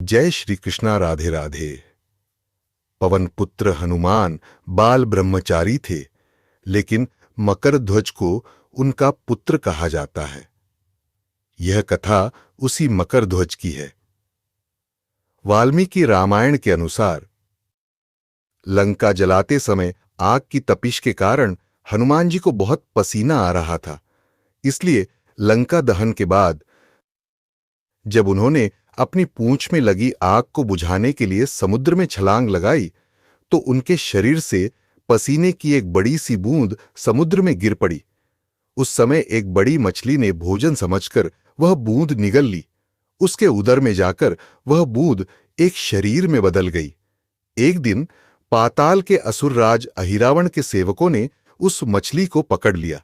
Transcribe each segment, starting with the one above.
जय श्री कृष्णा। राधे राधे। पवन पुत्र हनुमान बाल ब्रह्मचारी थे, लेकिन मकरध्वज को उनका पुत्र कहा जाता है। यह कथा उसी मकरध्वज की है। वाल्मीकि रामायण के अनुसार लंका जलाते समय आग की तपिश के कारण हनुमान जी को बहुत पसीना आ रहा था। इसलिए लंका दहन के बाद जब उन्होंने अपनी पूंछ में लगी आग को बुझाने के लिए समुद्र में छलांग लगाई, तो उनके शरीर से पसीने की एक बड़ी सी बूंद समुद्र में गिर पड़ी। उस समय एक बड़ी मछली ने भोजन समझकर वह बूंद निगल ली। उसके उदर में जाकर वह बूंद एक शरीर में बदल गई। एक दिन पाताल के असुरराज अहिरावण के सेवकों ने उस मछली को पकड़ लिया।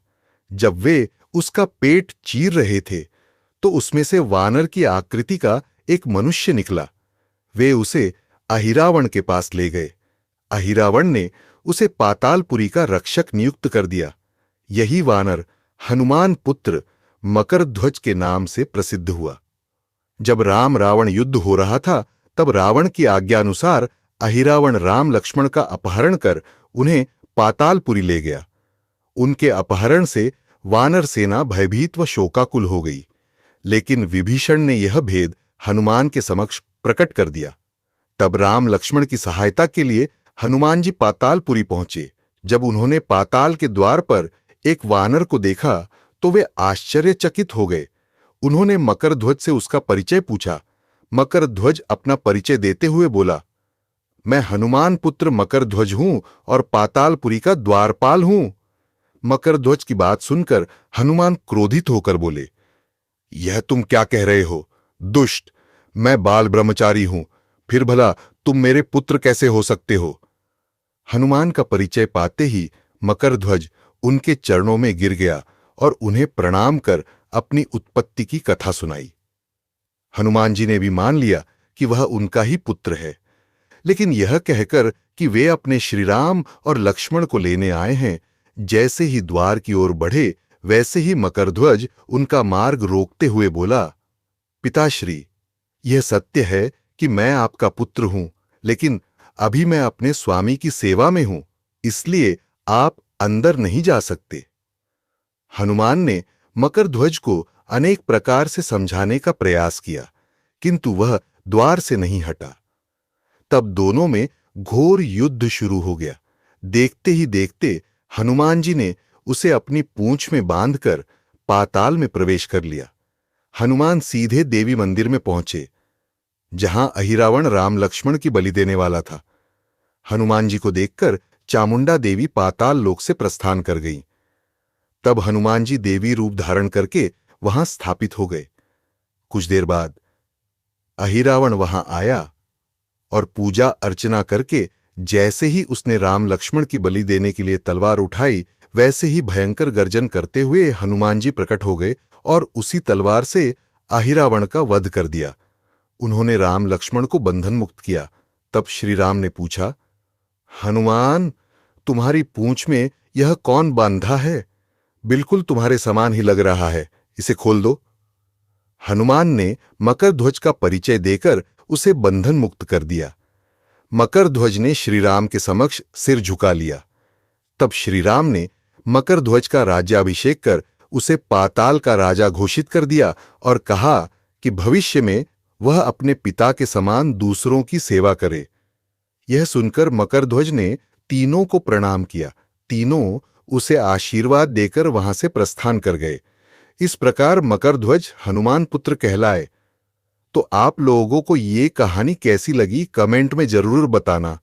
जब वे उसका पेट चीर रहे थे, तो उसमें से वानर की आकृति का एक मनुष्य निकला। वे उसे अहिरावण के पास ले गए। अहिरावण ने उसे पातालपुरी का रक्षक नियुक्त कर दिया। यही वानर हनुमान पुत्र मकरध्वज के नाम से प्रसिद्ध हुआ। जब राम रावण युद्ध हो रहा था, तब रावण की आज्ञानुसार अहिरावण राम लक्ष्मण का अपहरण कर उन्हें पातालपुरी ले गया। उनके अपहरण से वानर सेना भयभीत व शोकाकुल हो गई, लेकिन विभीषण ने यह भेद हनुमान के समक्ष प्रकट कर दिया। तब राम लक्ष्मण की सहायता के लिए हनुमान जी पातालपुरी पहुंचे। जब उन्होंने पाताल के द्वार पर एक वानर को देखा, तो वे आश्चर्यचकित हो गए। उन्होंने मकरध्वज से उसका परिचय पूछा। मकरध्वज अपना परिचय देते हुए बोला, मैं हनुमान पुत्र मकरध्वज हूं और पातालपुरी का द्वारपाल हूं। मकरध्वज की बात सुनकर हनुमान क्रोधित होकर बोले, यह तुम क्या कह रहे हो? दुष्ट, मैं बाल ब्रह्मचारी हूं, फिर भला तुम मेरे पुत्र कैसे हो सकते हो? हनुमान का परिचय पाते ही मकरध्वज उनके चरणों में गिर गया और उन्हें प्रणाम कर अपनी उत्पत्ति की कथा सुनाई। हनुमान जी ने भी मान लिया कि वह उनका ही पुत्र है, लेकिन यह कहकर कि वे अपने श्रीराम और लक्ष्मण को लेने आए हैं, जैसे ही द्वार की ओर बढ़े, वैसे ही मकरध्वज उनका मार्ग रोकते हुए बोला, पिताश्री, यह सत्य है कि मैं आपका पुत्र हूं, लेकिन अभी मैं अपने स्वामी की सेवा में हूं, इसलिए आप अंदर नहीं जा सकते। हनुमान ने मकरध्वज को अनेक प्रकार से समझाने का प्रयास किया, किंतु वह द्वार से नहीं हटा। तब दोनों में घोर युद्ध शुरू हो गया। देखते ही देखते हनुमान जी ने उसे अपनी पूंछ में बांधकर पाताल में प्रवेश कर लिया। हनुमान सीधे देवी मंदिर में पहुंचे, जहां अहिरावण राम लक्ष्मण की बलि देने वाला था। हनुमान जी को देखकर चामुंडा देवी पाताल लोक से प्रस्थान कर गईं। तब हनुमान जी देवी रूप धारण करके वहां स्थापित हो गए। कुछ देर बाद अहिरावण वहां आया और पूजा अर्चना करके जैसे ही उसने राम लक्ष्मण की बलि देने के लिए तलवार उठाई, वैसे ही भयंकर गर्जन करते हुए हनुमान जी प्रकट हो गए और उसी तलवार से अहिरावण का वध कर दिया। उन्होंने राम लक्ष्मण को बंधन मुक्त किया। तब श्री राम ने पूछा, हनुमान, तुम्हारी पूंछ में यह कौन बांधा है? बिल्कुल तुम्हारे समान ही लग रहा है, इसे खोल दो। हनुमान ने मकरध्वज का परिचय देकर उसे बंधन मुक्त कर दिया। मकरध्वज ने श्रीराम के समक्ष सिर झुका लिया। तब श्रीराम ने मकरध्वज का राज्याभिषेक कर उसे पाताल का राजा घोषित कर दिया और कहा कि भविष्य में वह अपने पिता के समान दूसरों की सेवा करे। यह सुनकर मकरध्वज ने तीनों को प्रणाम किया। तीनों उसे आशीर्वाद देकर वहां से प्रस्थान कर गए। इस प्रकार मकरध्वज हनुमान पुत्र कहलाए। तो आप लोगों को ये कहानी कैसी लगी, कमेंट में जरूर बताना।